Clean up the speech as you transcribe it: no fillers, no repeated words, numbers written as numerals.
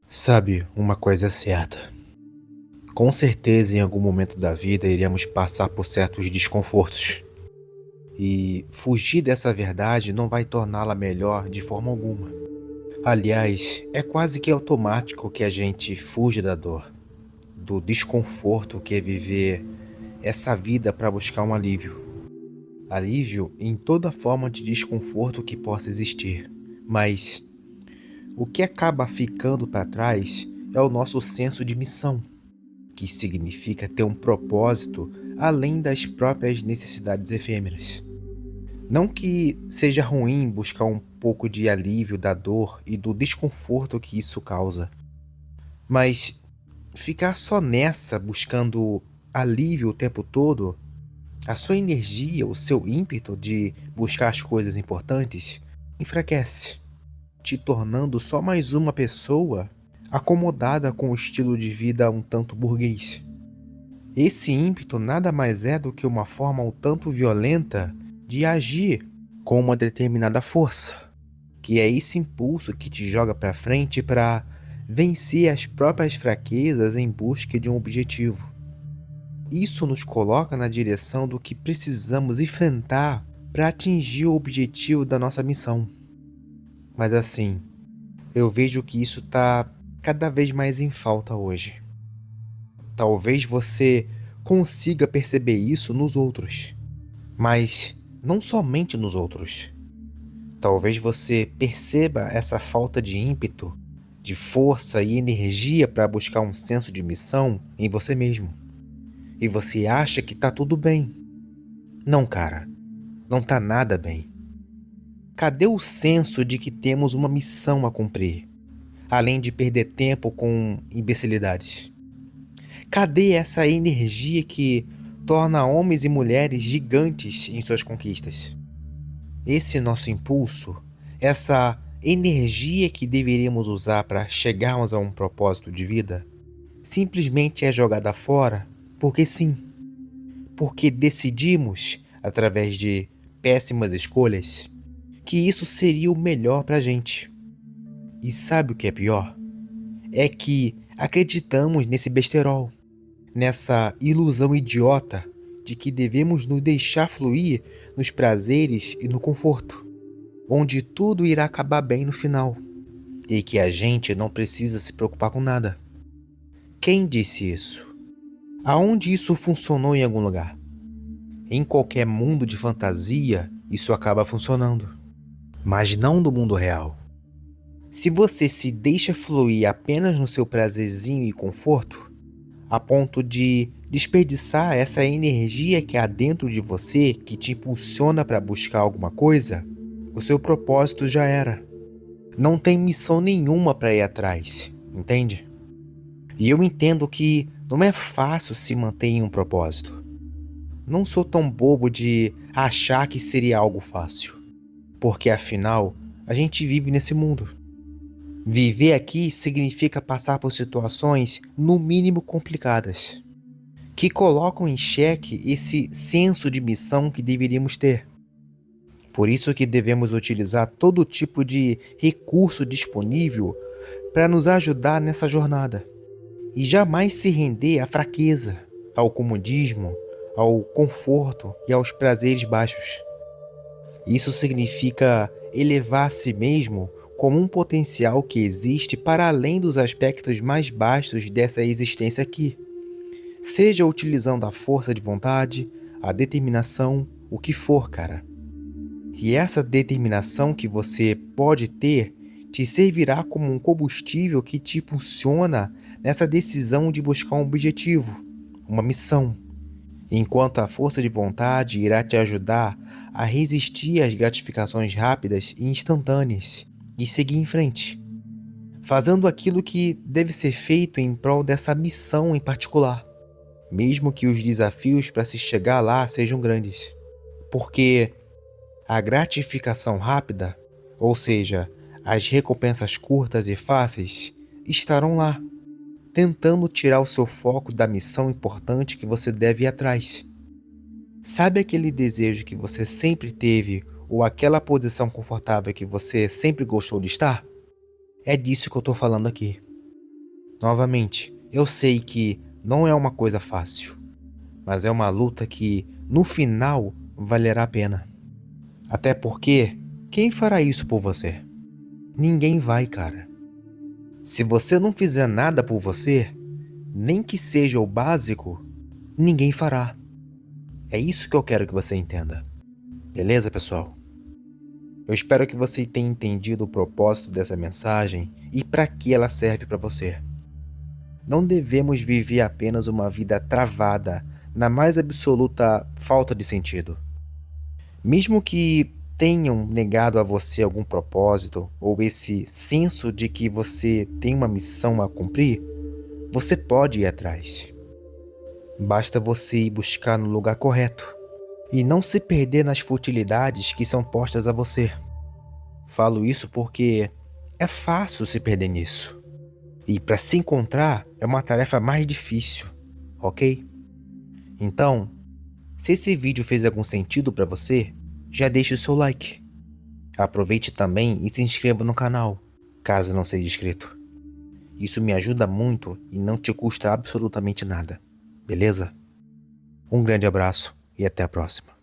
Sabe, uma coisa é certa. Com certeza, em algum momento da vida, iremos passar por certos desconfortos. E fugir dessa verdade não vai torná-la melhor de forma alguma. Aliás, é quase que automático que a gente fuja da dor, do desconforto que é viver essa vida para buscar um alívio. Alívio em toda forma de desconforto que possa existir. Mas o que acaba ficando para trás é o nosso senso de missão, que significa ter um propósito além das próprias necessidades efêmeras. Não que seja ruim buscar um pouco de alívio da dor e do desconforto que isso causa, mas ficar só nessa buscando alívio o tempo todo, a sua energia, o seu ímpeto de buscar as coisas importantes, enfraquece, te tornando só mais uma pessoa acomodada com o estilo de vida um tanto burguês. Esse ímpeto nada mais é do que uma forma um tanto violenta de agir com uma determinada força, que é esse impulso que te joga para frente para vencer as próprias fraquezas em busca de um objetivo. Isso nos coloca na direção do que precisamos enfrentar para atingir o objetivo da nossa missão. Mas assim, eu vejo que isso está cada vez mais em falta hoje. Talvez você consiga perceber isso nos outros, mas não somente nos outros. Talvez você perceba essa falta de ímpeto, de força e energia para buscar um senso de missão em você mesmo. E você acha que tá tudo bem. Não, cara, não tá nada bem. Cadê o senso de que temos uma missão a cumprir, além de perder tempo com imbecilidades? Cadê essa energia que torna homens e mulheres gigantes em suas conquistas? Esse nosso impulso, essa energia que deveríamos usar para chegarmos a um propósito de vida, simplesmente é jogada fora porque sim, porque decidimos, através de péssimas escolhas, que isso seria o melhor para a gente. E sabe o que é pior? É que acreditamos nesse besterol, nessa ilusão idiota de que devemos nos deixar fluir nos prazeres e no conforto, onde tudo irá acabar bem no final, e que a gente não precisa se preocupar com nada. Quem disse isso? Aonde isso funcionou em algum lugar? Em qualquer mundo de fantasia, isso acaba funcionando, mas não no mundo real. Se você se deixa fluir apenas no seu prazerzinho e conforto, a ponto de desperdiçar essa energia que há dentro de você que te impulsiona para buscar alguma coisa, o seu propósito já era. Não tem missão nenhuma para ir atrás, entende? E eu entendo que não é fácil se manter em um propósito. Não sou tão bobo de achar que seria algo fácil, porque afinal, a gente vive nesse mundo. Viver aqui significa passar por situações no mínimo complicadas, que colocam em xeque esse senso de missão que deveríamos ter. Por isso que devemos utilizar todo tipo de recurso disponível para nos ajudar nessa jornada, e jamais se render à fraqueza, ao comodismo, ao conforto e aos prazeres baixos. Isso significa elevar a si mesmo como um potencial que existe para além dos aspectos mais baixos dessa existência aqui. Seja utilizando a força de vontade, a determinação, o que for, cara. E essa determinação que você pode ter te servirá como um combustível que te impulsiona nessa decisão de buscar um objetivo, uma missão, enquanto a força de vontade irá te ajudar a resistir às gratificações rápidas e instantâneas e seguir em frente, fazendo aquilo que deve ser feito em prol dessa missão em particular, mesmo que os desafios para se chegar lá sejam grandes. Porque a gratificação rápida, ou seja, as recompensas curtas e fáceis, estarão lá, tentando tirar o seu foco da missão importante que você deve ir atrás. Sabe aquele desejo que você sempre teve ou aquela posição confortável que você sempre gostou de estar? É disso que eu estou falando aqui. Novamente, eu sei que não é uma coisa fácil, mas é uma luta que, no final, valerá a pena. Até porque, quem fará isso por você? Ninguém vai, cara. Se você não fizer nada por você, nem que seja o básico, ninguém fará. É isso que eu quero que você entenda. Beleza, pessoal? Eu espero que você tenha entendido o propósito dessa mensagem e para que ela serve para você. Não devemos viver apenas uma vida travada na mais absoluta falta de sentido. Mesmo que tenham negado a você algum propósito ou esse senso de que você tem uma missão a cumprir, você pode ir atrás. Basta você ir buscar no lugar correto e não se perder nas futilidades que são postas a você. Falo isso porque é fácil se perder nisso. E para se encontrar é uma tarefa mais difícil, ok? Então, se esse vídeo fez algum sentido para você, já deixe o seu like. Aproveite também e se inscreva no canal, caso não seja inscrito. Isso me ajuda muito e não te custa absolutamente nada, beleza? Um grande abraço e até a próxima.